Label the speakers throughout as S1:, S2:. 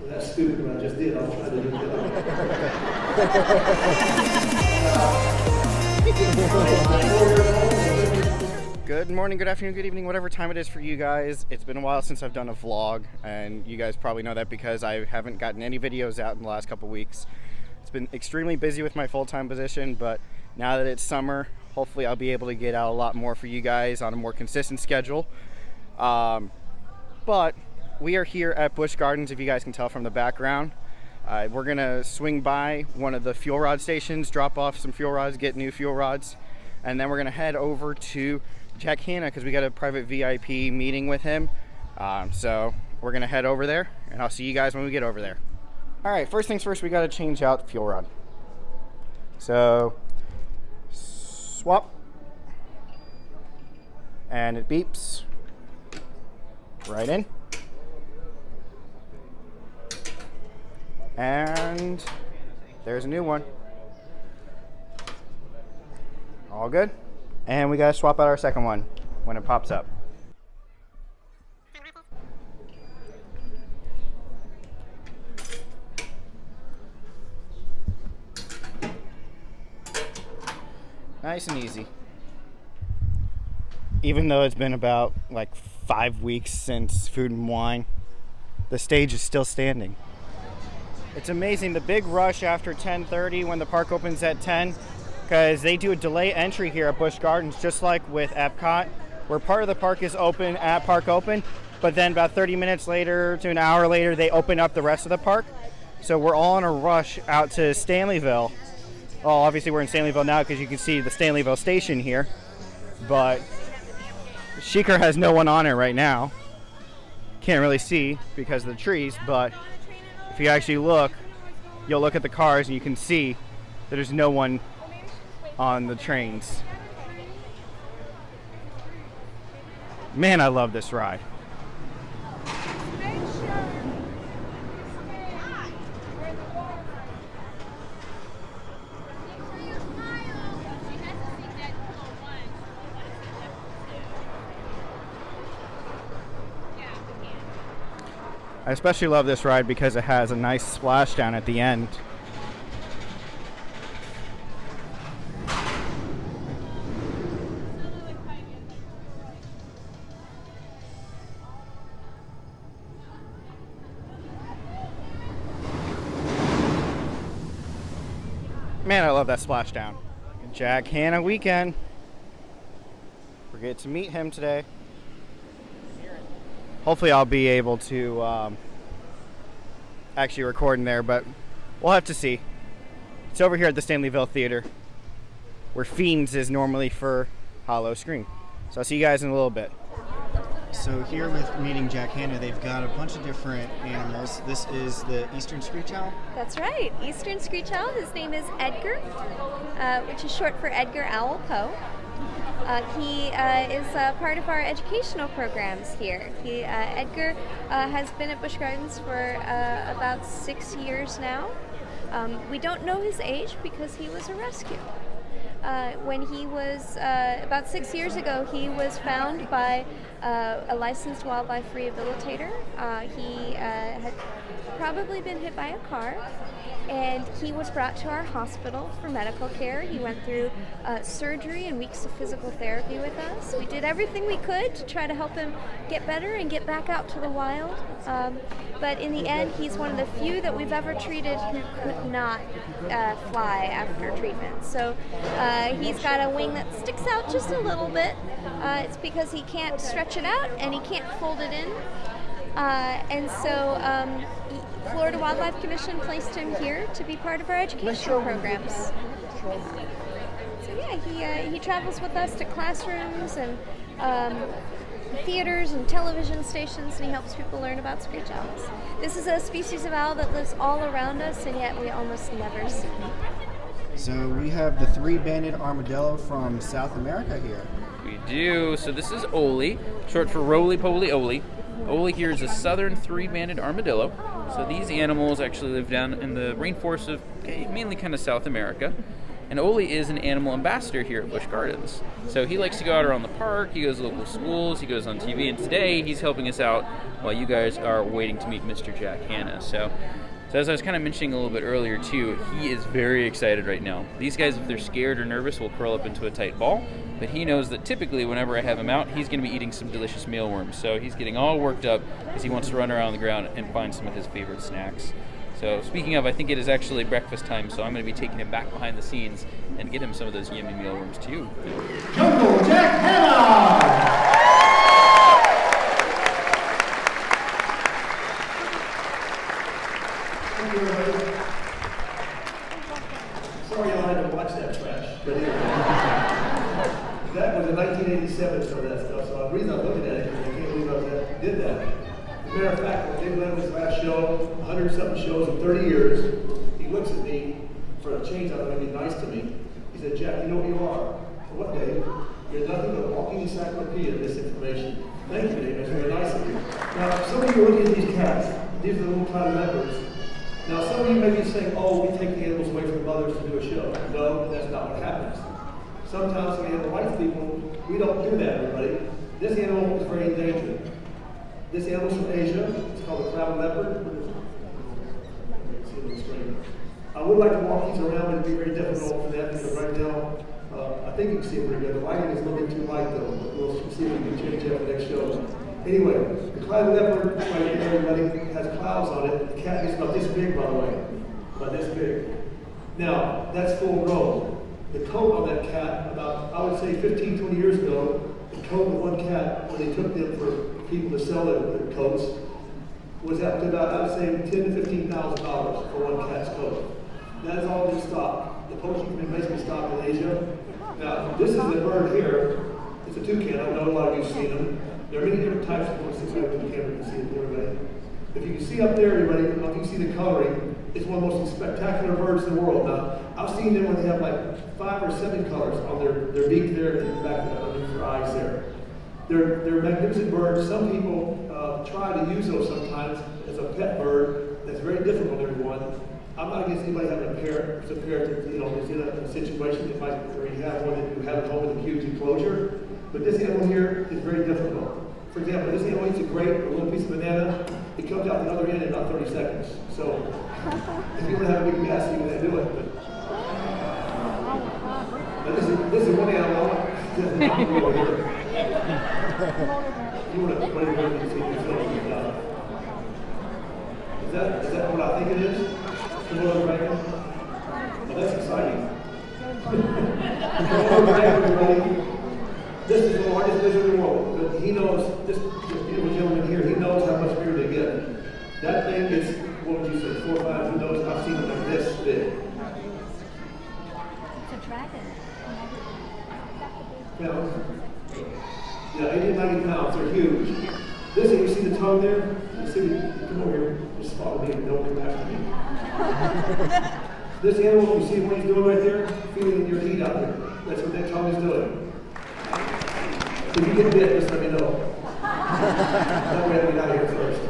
S1: That's stupid what I just did. I'll try to do it.
S2: Good morning, good afternoon, good evening, whatever time it is for you guys. It's been a while since I've done a vlog, and you guys probably know that because I haven't gotten any videos out in the last couple weeks. It's been extremely busy with my full-time position, but now that it's summer, hopefully I'll be able to get out a lot more for you guys on a more consistent schedule. But we are here at Busch Gardens, if you guys can tell from the background. We're gonna swing by one of the fuel rod stations, drop off some fuel rods, get new fuel rods, and then we're gonna head over to Jack Hanna because we got a private VIP meeting with him. So we're gonna head over there, and I'll see you guys when we get over there. All right, first things first, we gotta change out the fuel rod. So swap, and it beeps right in. And there's a new one. All good. And we gotta swap out our second one when it pops up. Nice and easy. Even though it's been about like 5 weeks since Food and Wine, the stage is still standing. It's amazing, the big rush after 10:30 when the park opens at 10, because they do a delay entry here at Busch Gardens, just like with Epcot, where part of the park is open at park open, but then about 30 minutes later to an hour later, they open up the rest of the park. So we're all in a rush out to Stanleyville. Well, obviously we're in Stanleyville now because you can see the Stanleyville station here, but Sheikar has no one on it right now. Can't really see because of the trees, but if you actually look, you'll look at the cars and you can see that there's no one on the trains. Man, I love this ride. I especially love this ride because it has a nice splashdown at the end. Man, I love that splashdown. Jack Hanna weekend. We get to meet him today. Hopefully I'll be able to actually record in there, but we'll have to see. It's over here at the Stanleyville Theater, where Fiends is normally for Hollow Screen. So I'll see you guys in a little bit. So here with meeting Jack Hanna, they've got a bunch of different animals. This is the Eastern Screech Owl?
S3: That's right, Eastern Screech Owl. His name is Edgar, which is short for Edgar Owl Poe. He is part of our educational programs here. Edgar has been at Busch Gardens for about 6 years now. We don't know his age because he was a rescue. When he was about 6 years ago, he was found by a licensed wildlife rehabilitator. He had probably been hit by a car, and he was brought to our hospital for medical care. He went through surgery and weeks of physical therapy with us. We did everything we could to try to help him get better and get back out to the wild. But in the end, he's one of the few that we've ever treated who could not fly after treatment. So he's got a wing that sticks out just a little bit. It's because he can't stretch it out and he can't fold it in. And so Florida Wildlife Commission placed him here to be part of our educational programs. So yeah, he travels with us to classrooms and theaters and television stations, and he helps people learn about screech owls. This is a species of owl that lives all around us, and yet we almost never see him.
S2: So we have the three-banded armadillo from South America here.
S4: We do. So this is Oli, short for roly-poly Oli. Oli here is a southern three-banded armadillo. So these animals actually live down in the rainforests of mainly kind of South America. And Oli is an animal ambassador here at Busch Gardens. So he likes to go out around the park, he goes to local schools, he goes on TV, and today he's helping us out while you guys are waiting to meet Mr. Jack Hanna. So as I was kind of mentioning a little bit earlier too, he is very excited right now. These guys, if they're scared or nervous, will curl up into a tight ball, but he knows that typically whenever I have him out, he's going to be eating some delicious mealworms. So he's getting all worked up because he wants to run around the ground and find some of his favorite snacks. So speaking of, I think it is actually breakfast time, so I'm going to be taking him back behind the scenes and get him some of those yummy mealworms too.
S1: Jungle Jack Hanna! Thank you, everybody. Sorry y'all had to watch that trash, but anyway. That was in 1987, some of that stuff, so the reason I'm looking at it is I can't believe I did that. As a matter of fact, when Dave led his last show, 100-something shows in 30 years, he looks at me, for a change, I thought he'd be nice to me. He said, Jack, you know who you are. So what, Dave? You're nothing but a walking encyclopedia of this information. Thank you, Dave. That's very nice of you. Now, some of you are looking at these cats. These are the little cloud leopards. Now, some of you may be saying, oh, we take the animals away from the mothers to do a show. No, that's not what happens. Sometimes we have the white people, we don't do that, everybody. This animal is very endangered. This animal's from Asia. It's called a cloud leopard. See it on the screen. I would like to walk these around, but it'd be very difficult for that because right now, I think you can see it pretty good. The lighting is a little bit too light though. We'll see if we can change that for the next show. Anyway, the cloud leopard, right here, everybody, has clouds on it. The cat is about this big, by the way. About this big. Now, that's full grown. The coat on that cat, about, I would say 15, 20 years ago, the coat of one cat, when they took them for people to sell their coats, was up to about, I would say, $10,000 to $15,000 for one cat's coat. That is all been stopped. The poaching has been basically stopped in Asia. Now, this is a bird here. It's a toucan. I know a lot of you have seen them. There are many different types of ones. Since I have the camera, you can see it, everybody. If you can see up there, everybody, if you can see the coloring, it's one of the most spectacular birds in the world. Now, I've seen them when they have like 5 or 7 colors on their beak there and the back of their eyes there. They're magnificent birds. Some people try to use those sometimes as a pet bird. That's very difficult, everyone. I'm not against anybody having a parrot. It's a parrot that, is in a situation that might, where you have one that you have at home in a huge enclosure. But this animal here is very difficult. For example, this animal eats a grape or a little piece of banana. It comes out the other end in about 30 seconds. So if you want to have a big mess, you can do it. But this is one animal. You want to play with it and see if you feel like you've done it. Is that what I think it is? Well, that's exciting. This is the largest lizard in the world. But he knows, this beautiful gentleman here, he knows how much bigger they get. That thing is, what would you say, 4 or 5? Who knows? I've seen them like this big.
S3: It's a dragon.
S1: Yeah, 80 to 90 pounds. They're huge. This, you see the tongue there? You see, come over here. Just follow me. Don't come after me. This animal, you see what he's doing right there? Feeling your heat out there. That's what that tongue is doing. If you get bit, just let me know. That way I get out of here first.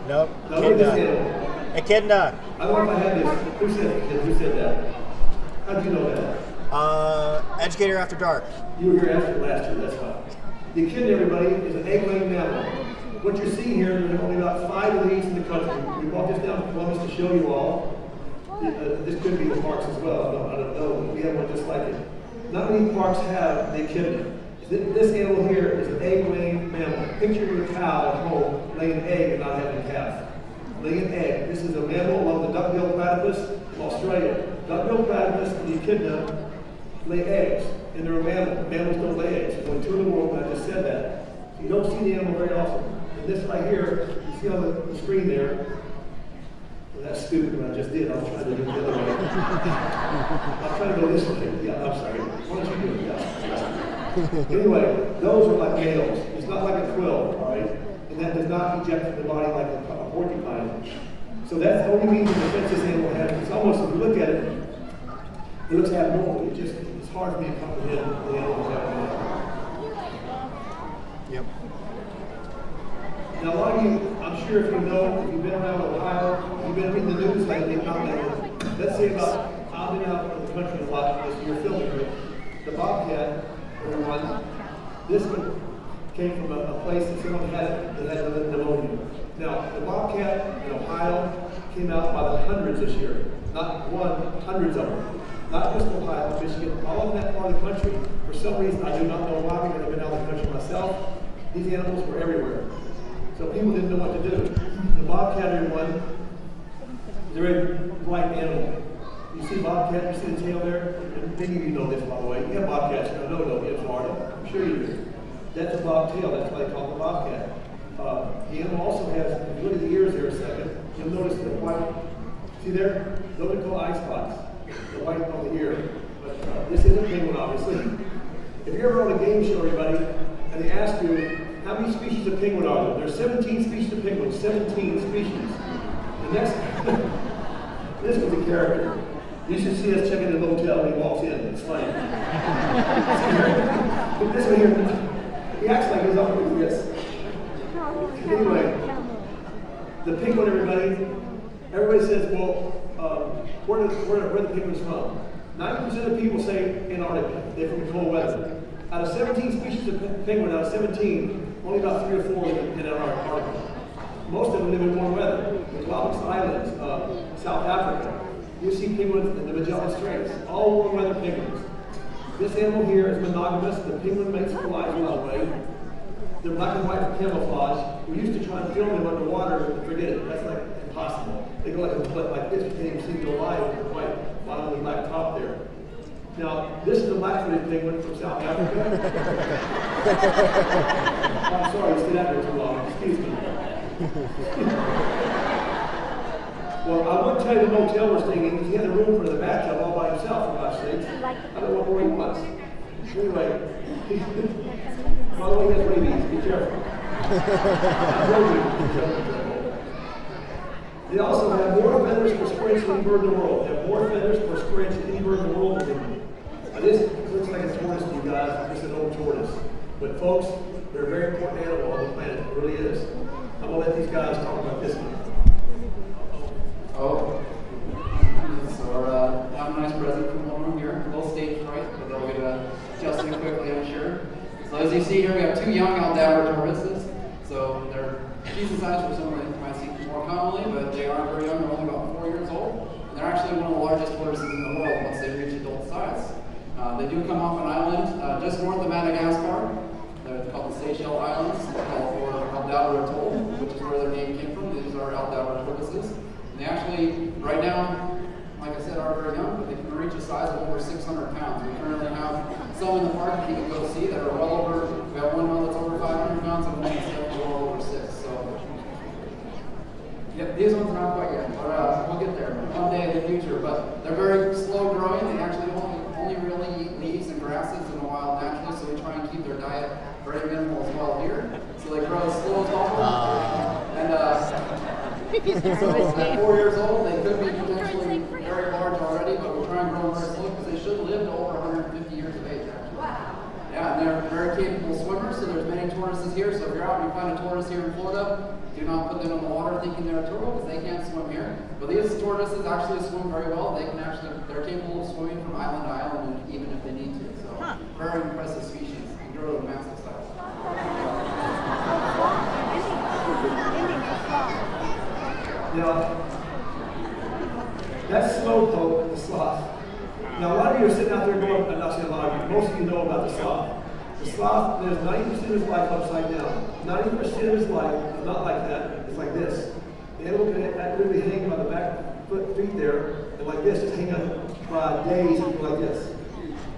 S2: Nope.
S1: Now look at this animal.
S2: Echidna.
S1: I don't know if I had this. Who said that? How did you know that?
S2: Educator After Dark.
S1: You were here after last year, that's fine. The echidna, everybody, is an egg-laying mammal. What you're seeing here, there's only about 5 of these in the country. We brought this down to Columbus to show you all. This could be the parks as well. I don't know. We have one just like it. Not many parks have the echidna. This animal here is an egg-laying mammal. Picture your cow at home laying an egg and not having a calf. Laying an egg. This is a mammal along the duck-billed platypus from Australia. Duck-billed platypus and the echidna lay eggs, and they're a mammal. Mammals don't lay eggs. There's only 2 in the world, and I just said that. You don't see the animal very often. And this right here, you see on the screen there, well, that's stupid what I just did. I was trying to do it the other way. I'll try to go this way. Yeah, I'm sorry. Why don't you do it? Yeah. Anyway, those are like males. It's not like a quill, all right? And that does not eject from the body like a porcupine. So that's the only means of defense this animal has. It's almost, if you look at it, it looks abnormal. It's hard for me to comprehend the animals abnormal.
S2: Yep.
S1: Now, a lot of you, I'm sure if you know, if you've been around Ohio, if you've been reading the news lately, let's say about, I've been out the country a lot as you're filming it. The bobcat, everyone, this one came from a place that someone had that had pneumonia. Now, the bobcat in Ohio came out by the hundreds this year. Not one, hundreds of them. Not just Ohio, Michigan, all of that part of the country. For some reason, I do not know why, because I've been out of the country myself. These animals were everywhere. So people didn't know what to do. The bobcat, everyone, is a very bright animal. You see bobcat, you see the tail there? And many of you know this, by the way. You have bobcats, I know, don't you, in Florida? I'm sure you do. That's a bobtail, that's why they call it the bobcat. The animal also has, if you look at the ears here a second, you'll notice the white, see there? Those are called eye spots, the white on the ear. But this is a penguin, obviously. If you're ever on a game show, everybody, and they ask you, how many species of penguin are there? There's 17 species of penguins, 17 species. The next, this was a character. You should see us checking in the hotel when he walks in. It's funny. This one here, he acts like he's up with this. Anyway, the penguin, everybody says, well, where the penguins from? 90% of people say Antarctica. They're from cold weather. Out of 17 species of penguin, out of 17, only about 3 or 4 live in Antarctica. Most of them live in warm weather. The Galapagos Islands, South Africa. You see penguins in the Magellan Straits, all warm weather penguins. This animal here is monogamous. The penguin mates for life, by the way. They're black and white for camouflage. We used to try and film them underwater, but forget it. That's like impossible. They go like a foot like this. You can't even see the light with the white bottom and black top there. Now, this is a black-footed penguin from South Africa. I'm sorry, you stayed out here too long. Excuse me. Well, I wouldn't tell you the motel we're staying in because he had a room for the bathtub all by himself, for God's sakes. I don't know what more he wants. Anyway, by the way, he has rabies. Be careful. They also have more feathers per square inch than any bird in the world. They have more feathers per square inch than any bird in the world. Now, this looks like a tortoise to you guys. It's an old tortoise. But folks, they're a very important animal on the planet. It really is. I'm going to let these guys talk about this one.
S5: Oh, so I have a nice present from one room here. A little stage fright, but they'll get adjusted quickly, I'm sure. So as you see here, we have 2 young Aldabra tortoises. So they're decent size for someone that you might see more commonly, but they are very young. They're only about 4 years old. And they're actually one of the largest tortoises in the world once they reach adult size. They do come off an island just north of Madagascar. They're called the Seychelles Islands, called for Aldabra atoll, which is where their name came from. These are Aldabra tortoises. And they actually, right now, like I said, are very young, but they can reach a size of over 600 pounds. We currently have some in the park that you can go see that are well over, we have one that's over 500 pounds and one that's well over 6. So, yep, these ones are not quite yet, but we'll get there one day in the future. But they're very slow growing. They actually only really eat leaves and grasses in the wild naturally, so we try and keep their diet very minimal as well here. So they grow as slow as possible. And so at 4 years old, they could be potentially very large already, but we try and grow them very slow because they should live to over 150 years of age, actually. Wow. Yeah, and they're very capable swimmers, so there's many tortoises here. So if you're out and you find a tortoise here in Florida, do not put them in the water thinking they're a turtle because they can't swim here. But these tortoises actually swim very well. They can actually, they're capable of swimming from island to island even if they need to. So very impressive species. They grow to massive size.
S1: Now, that's Slowpoke, the sloth. Now, a lot of you are sitting out there going, I'm not saying a lot of you, most of you know about the sloth. The sloth lives 90% of his life upside down. 90% of his life is not like that, it's like this. The animal can literally hang by the back feet there, and like this, just hang on by days like this.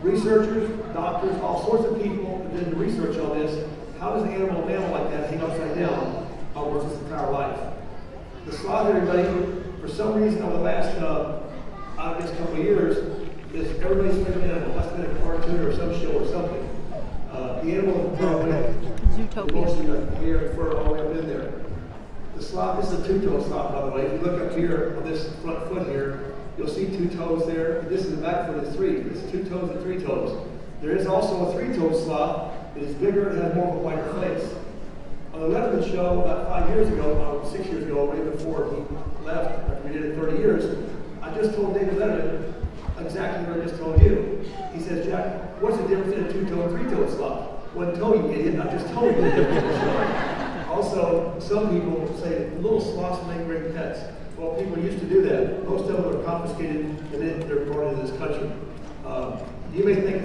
S1: Researchers, doctors, all sorts of people have done the research on this. How does an animal like that hang upside down almost his entire life? The sloth, everybody, for some reason over the last, couple of years, is everybody's favorite animal. Must have been a cartoon or some show or something. The animal is Zootopia. Most of the hair and fur all the way up in there. The sloth, this is a two-toed sloth, by the way. If you look up here on this front foot here, you'll see 2 toes there. This is the back foot is 3. This is 2 toes and 3 toes. There is also a 3-toed sloth. It is bigger and has more of a whiter face. On the Letterman show about 5 years ago, 6 years ago, way before he left, after we did it 30 years, I just told David Letterman exactly what I just two-toed, three-toed sloth. One toe, you idiot. I just told you. Also, some people say little sloths make great pets. Well, people used to do that. Most of them are confiscated and then they're brought into this country. You may think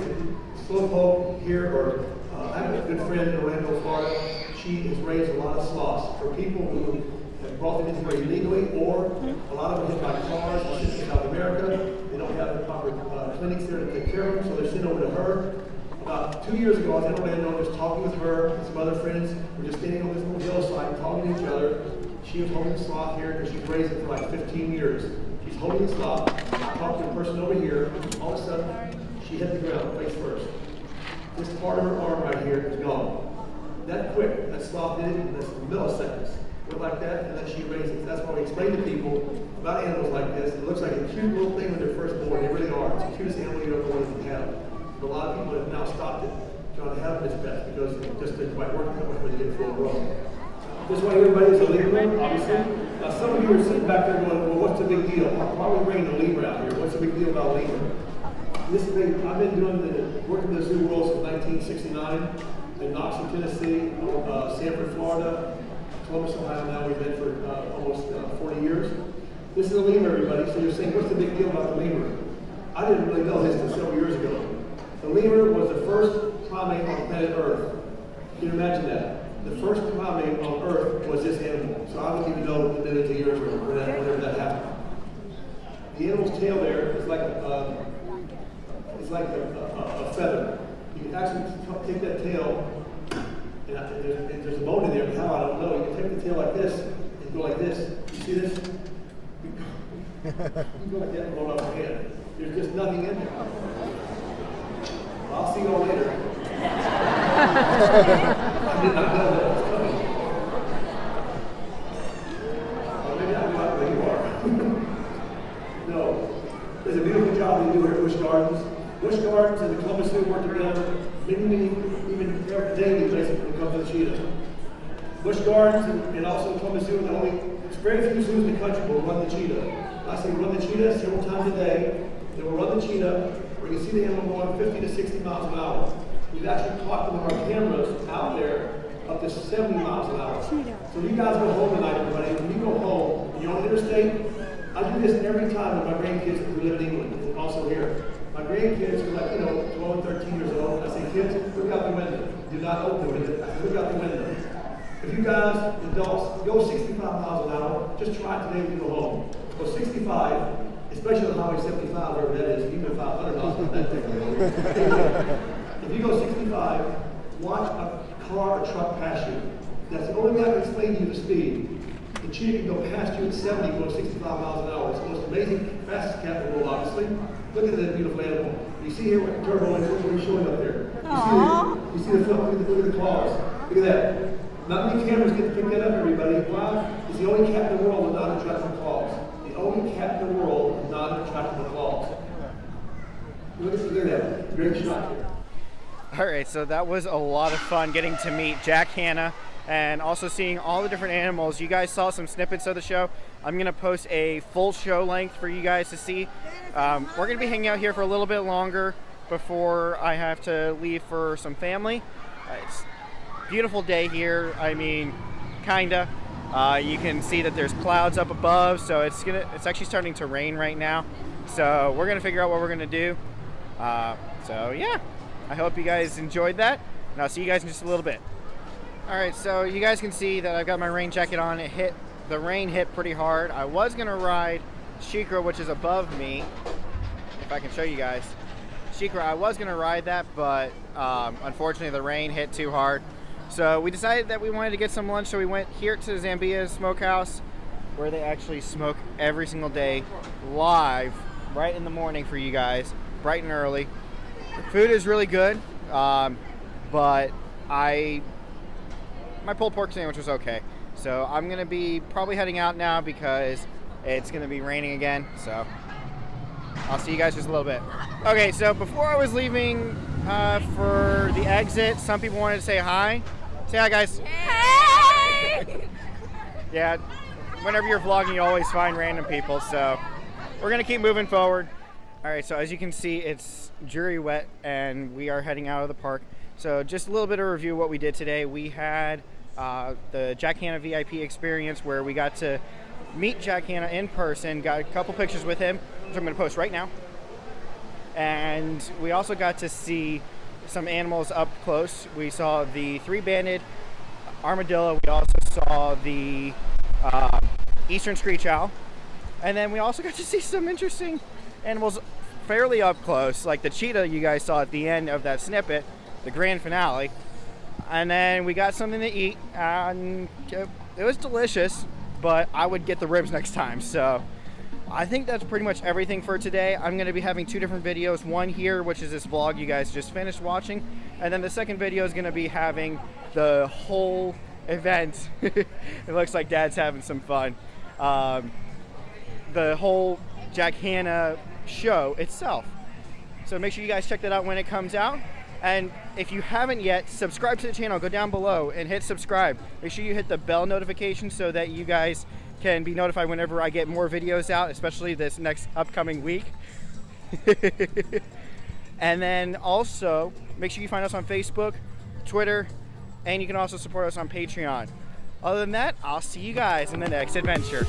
S1: Sloth here, or I have a good friend in Orlando, Florida. She has raised a lot of sloths for people who have brought them in here illegally, or a lot of them hit by cars in South America. They don't have the proper clinics there to take care of them, so they're sent over to her. About 2 years ago, I was in Orlando just talking with her and some other friends. We're just standing on this little hillside talking to each other. She was holding the sloth here because she's raised it for like 15 years. She's holding the sloth. I talked to a person over here. All of a sudden, she hit the ground face first. This part of her arm right here is gone. That quick, that sloth did it in milliseconds. Went like that, and then she raised it. That's why we explain to people about animals like this. It looks like a cute little thing when they're first born. They really are. It's the cutest animal you ever wanted to have. But a lot of people have now stopped it, trying to have this pet because it just didn't quite work that way when they get full grown. This way, everybody is a lemur, obviously. Now, some of you are sitting back there going, well, what's the big deal? Why are we bringing a lemur out here? What's the big deal about a lemur? This thing, I've been working the zoo world since 1969 in Knoxville, Tennessee, Sanford, Florida, Columbus, Ohio. Now we've been for almost 40 years. This is a lemur, everybody. So you're saying, what's the big deal about the lemur? I didn't really know this until several years ago. The lemur was the first primate on planet Earth. Can you imagine that? The first primate on Earth was this animal. So I don't even know millions of years ago whenever that happened. The animal's tail there is like a feather. You can actually take that tail, and there's a bone in there, but how I don't know. You can take the tail like this and go like this. You see this? You go like that and roll off your hand. There's just nothing in there. I'll see you all later. I did not know that was coming. Well, maybe I'm not where you are. No. There's a beautiful job they do here at Busch Gardens. Busch Gardens and the Columbus Zoo work together many, even daily basically when it comes to the cheetah. Busch Gardens and also Columbus Zoo are the only, there's very few zoos in the country will run the cheetah. I say run the cheetah several times a day. They will run the cheetah where you see the animal going 50 to 60 miles an hour. We've actually caught them with our cameras out there up to 70 miles an hour. So you guys go home tonight, everybody. When you go home, and you're on the interstate, I do this every time with my grandkids who live in England and also here. My grandkids are like, 12 and 13 years old. I say, kids, look out the window. Do not open the window. I say, look out the window. If you guys, adults, go 65 miles an hour, just try it today when you go home. Go 65, especially on Highway 75, wherever that is, even 500 miles on that thing. If you go 65, watch a car or truck pass you. That's the only way I can explain to you the speed. The cheetah can go past you at 70, going 65 miles an hour. It's the most amazing, fastest cat in the world, obviously. Look at that beautiful animal. You see here what the turbo is, what we're showing up there. You see the foot, look at the claws. Look at that. Not many cameras get to pick that up, everybody. Why? It's the only cat in the world with non-retractable claws. The only cat in the world with non-retractable claws. Look at that. Great shot.
S2: All right, so that was a lot of fun getting to meet Jack Hanna and also seeing all the different animals. You guys saw some snippets of the show. I'm going to post a full show length for you guys to see. We're going to be hanging out here for a little bit longer before I have to leave for some family. It's a beautiful day here. I mean, kinda. You can see that there's clouds up above, so it's actually starting to rain right now. So we're going to figure out what we're going to do. So yeah. I hope you guys enjoyed that, and I'll see you guys in just a little bit. All right, so you guys can see that I've got my rain jacket on. The rain hit pretty hard. I was gonna ride Shikra, which is above me. If I can show you guys. Shikra, I was gonna ride that, but unfortunately the rain hit too hard. So we decided that we wanted to get some lunch, so we went here to Zambia's Smokehouse, where they actually smoke every single day, live, right in the morning for you guys, bright and early. Food is really good, but my pulled pork sandwich was okay. So I'm going to be probably heading out now because it's going to be raining again. So I'll see you guys just a little bit. Okay, so before I was leaving for the exit, some people wanted to say hi. Say hi, guys.
S3: Hey!
S2: Yeah, whenever you're vlogging, you always find random people. So we're going to keep moving forward. All right, so as you can see, it's jury wet and we are heading out of the park. So just a little bit of review of what we did today. We had the Jack Hanna VIP experience where we got to meet Jack Hanna in person, got a couple pictures with him, which I'm going to post right now. And we also got to see some animals up close. We saw the three-banded armadillo. We also saw the Eastern Screech Owl. And then we also got to see some interesting animals fairly up close, like the cheetah you guys saw at the end of that snippet, the grand finale. And then we got something to eat, and it was delicious, but I would get the ribs next time. So I think that's pretty much everything for today. I'm going to be having 2 different videos. One here, which is this vlog you guys just finished watching, and then the second video is going to be having the whole event. It looks like Dad's having some fun. The whole Jack Hanna show itself. So make sure you guys check that out when it comes out. And if you haven't yet, subscribe to the channel. Go down below and hit subscribe. Make sure you hit the bell notification so that you guys can be notified whenever I get more videos out, especially this next upcoming week. And then also, make sure you find us on Facebook, Twitter, and you can also support us on Patreon. Other than that, I'll see you guys in the next adventure.